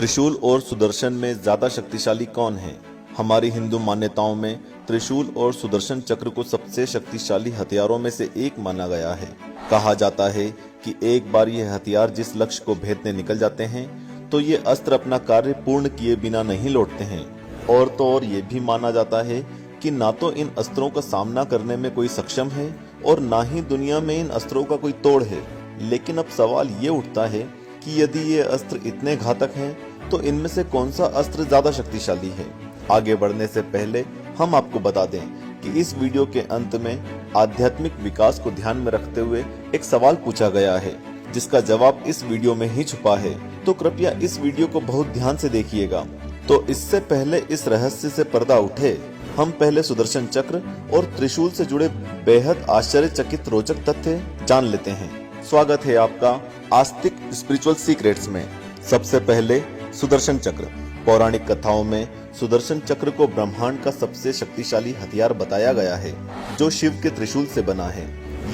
त्रिशूल और सुदर्शन में ज्यादा शक्तिशाली कौन है? हमारी हिंदू मान्यताओं में त्रिशूल और सुदर्शन चक्र को सबसे शक्तिशाली हथियारों में से एक माना गया है। कहा जाता है कि एक बार यह हथियार जिस लक्ष्य को भेदने निकल जाते हैं तो ये अस्त्र अपना कार्य पूर्ण किए बिना नहीं लौटते हैं। और तो और ये भी माना जाता है कि ना तो इन अस्त्रों का सामना करने में कोई सक्षम है और ना ही दुनिया में इन अस्त्रों का कोई तोड़ है। लेकिन अब सवाल ये उठता है कि यदि ये अस्त्र इतने घातक हैं तो इनमें से कौन सा अस्त्र ज्यादा शक्तिशाली है? आगे बढ़ने से पहले हम आपको बता दें कि इस वीडियो के अंत में आध्यात्मिक विकास को ध्यान में रखते हुए एक सवाल पूछा गया है जिसका जवाब इस वीडियो में ही छुपा है, तो कृपया इस वीडियो को बहुत ध्यान से देखिएगा। तो इससे पहले इस रहस्य से पर्दा उठे, हम पहले सुदर्शन चक्र और त्रिशूल से जुड़े बेहद आश्चर्यचकित रोचक तथ्य जान लेते हैं। स्वागत है आपका आस्तिक स्पिरिचुअल सीक्रेट्स में। सबसे पहले सुदर्शन चक्र। पौराणिक कथाओं में सुदर्शन चक्र को ब्रह्मांड का सबसे शक्तिशाली हथियार बताया गया है, जो शिव के त्रिशूल से बना है।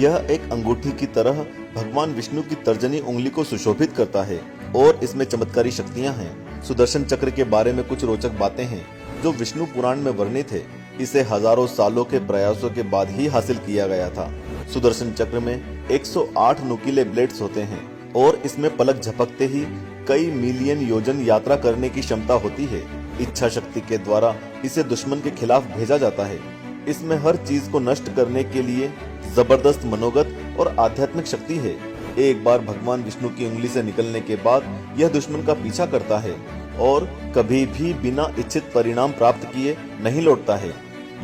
यह एक अंगूठी की तरह भगवान विष्णु की तर्जनी उंगली को सुशोभित करता है और इसमें चमत्कारी शक्तियां हैं। सुदर्शन चक्र के बारे में कुछ रोचक बातें हैं जो विष्णु पुराण में वर्णित है। इसे हजारों सालों के प्रयासों के बाद ही हासिल किया गया था। सुदर्शन चक्र में 108 नुकीले ब्लेड्स होते हैं और इसमें पलक झपकते ही कई मिलियन योजन यात्रा करने की क्षमता होती है। इच्छा शक्ति के द्वारा इसे दुश्मन के खिलाफ भेजा जाता है। इसमें हर चीज को नष्ट करने के लिए जबरदस्त मनोगत और आध्यात्मिक शक्ति है। एक बार भगवान विष्णु की उंगली से निकलने के बाद यह दुश्मन का पीछा करता है और कभी भी बिना इच्छित परिणाम प्राप्त किए नहीं लौटता है।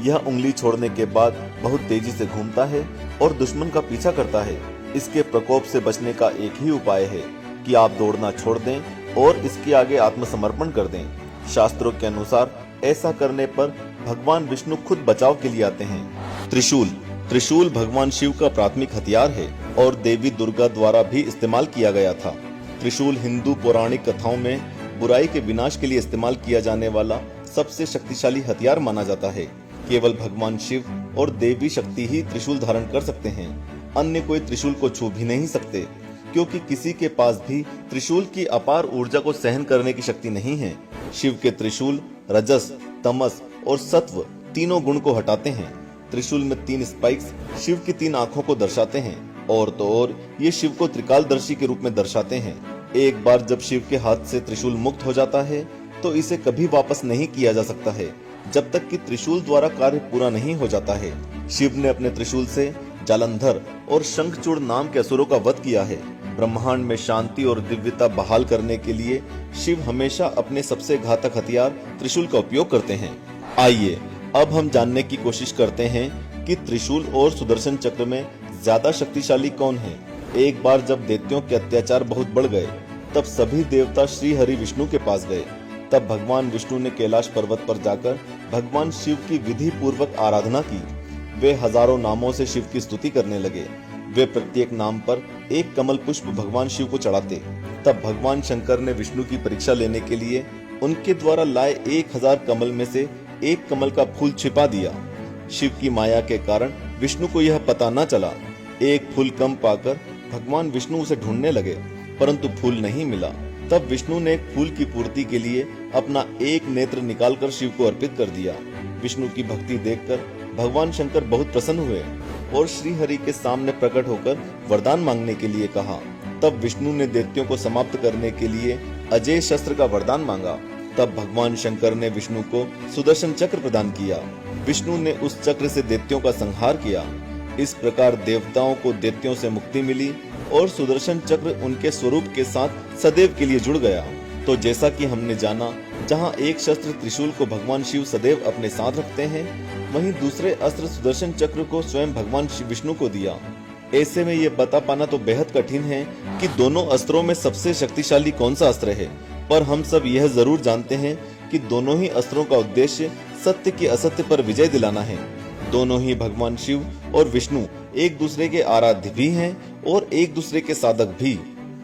यह उंगली छोड़ने के बाद बहुत तेजी से घूमता है और दुश्मन का पीछा करता है। इसके प्रकोप से बचने का एक ही उपाय है कि आप दौड़ना छोड़ दें और इसके आगे आत्मसमर्पण कर दें। शास्त्रों के अनुसार ऐसा करने पर भगवान विष्णु खुद बचाव के लिए आते हैं। त्रिशूल। त्रिशूल भगवान शिव का प्राथमिक हथियार है और देवी दुर्गा द्वारा भी इस्तेमाल किया गया था। त्रिशूल हिंदू पौराणिक कथाओं में बुराई के विनाश के लिए इस्तेमाल किया जाने वाला सबसे शक्तिशाली हथियार माना जाता है। केवल भगवान शिव और देवी शक्ति ही त्रिशूल धारण कर सकते हैं। अन्य कोई त्रिशूल को छू भी नहीं सकते, क्योंकि किसी के पास भी त्रिशूल की अपार ऊर्जा को सहन करने की शक्ति नहीं है। शिव के त्रिशूल रजस, तमस और सत्व तीनों गुण को हटाते हैं। त्रिशूल में 3 स्पाइक्स शिव की 3 आंखों को दर्शाते हैं और तो और ये शिव को त्रिकालदर्शी के रूप में दर्शाते हैं। एक बार जब शिव के हाथ से त्रिशूल मुक्त हो जाता है तो इसे कभी वापस नहीं किया जा सकता है जब तक कि त्रिशूल द्वारा कार्य पूरा नहीं हो जाता है। शिव ने अपने त्रिशूल से जालंधर और शंखचूड़ नाम के असुरों का वध किया है। ब्रह्मांड में शांति और दिव्यता बहाल करने के लिए शिव हमेशा अपने सबसे घातक हथियार त्रिशूल का उपयोग करते हैं। आइए अब हम जानने की कोशिश करते हैं कि त्रिशूल और सुदर्शन चक्र में ज्यादा शक्तिशाली कौन है। एक बार जब दैत्यों के अत्याचार बहुत बढ़ गए तब सभी देवता श्री हरि विष्णु के पास गए। तब भगवान विष्णु ने कैलाश पर्वत पर जाकर भगवान शिव की विधि पूर्वक आराधना की। वे हजारों नामों से शिव की स्तुति करने लगे। वे प्रत्येक नाम पर एक कमल पुष्प भगवान शिव को चढ़ाते। तब भगवान शंकर ने विष्णु की परीक्षा लेने के लिए उनके द्वारा लाए 1000 कमल में से एक कमल का फूल छिपा दिया। शिव की माया के कारण विष्णु को यह पता न चला। एक फूल कम पाकर भगवान विष्णु उसे ढूंढने लगे, परंतु फूल नहीं मिला। तब विष्णु ने एक फूल की पूर्ति के लिए अपना एक नेत्र निकालकर शिव को अर्पित कर दिया। विष्णु की भक्ति देखकर भगवान शंकर बहुत प्रसन्न हुए और श्री हरि के सामने प्रकट होकर वरदान मांगने के लिए कहा। तब विष्णु ने दैत्यों को समाप्त करने के लिए अजय शस्त्र का वरदान मांगा। तब भगवान शंकर ने विष्णु को सुदर्शन चक्र प्रदान किया। विष्णु ने उस चक्र से दैत्यों का संहार किया। इस प्रकार देवताओं को दैत्यों से मुक्ति मिली और सुदर्शन चक्र उनके स्वरूप के साथ सदैव के लिए जुड़ गया। तो जैसा कि हमने जाना, जहां एक शस्त्र त्रिशूल को भगवान शिव सदैव अपने साथ रखते हैं, वहीं दूसरे अस्त्र सुदर्शन चक्र को स्वयं भगवान विष्णु को दिया। ऐसे में ये बता पाना तो बेहद कठिन है कि दोनों अस्त्रों में सबसे शक्तिशाली कौन सा अस्त्र है, पर हम सब यह जरूर जानते हैं कि दोनों ही अस्त्रों का उद्देश्य सत्य की असत्य पर विजय दिलाना है। दोनों ही भगवान शिव और विष्णु एक दूसरे के आराध्य भी हैं और एक दूसरे के साधक भी।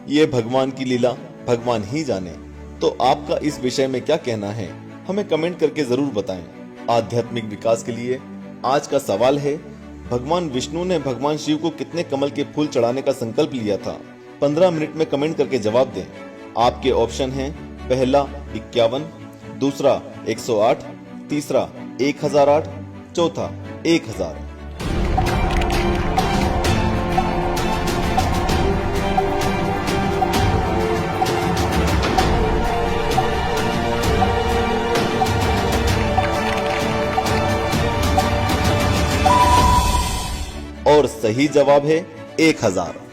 ये भगवान की लीला भगवान ही जाने। तो आपका इस विषय में क्या कहना है, हमें कमेंट करके जरूर बताएं। आध्यात्मिक विकास के लिए आज का सवाल है, भगवान विष्णु ने भगवान शिव को कितने कमल के फूल चढ़ाने का संकल्प लिया था? 15 मिनट में कमेंट करके जवाब दें। आपके ऑप्शन हैं पहला 51, दूसरा 108, तीसरा 1008, चौथा 1000। और सही जवाब है 1000।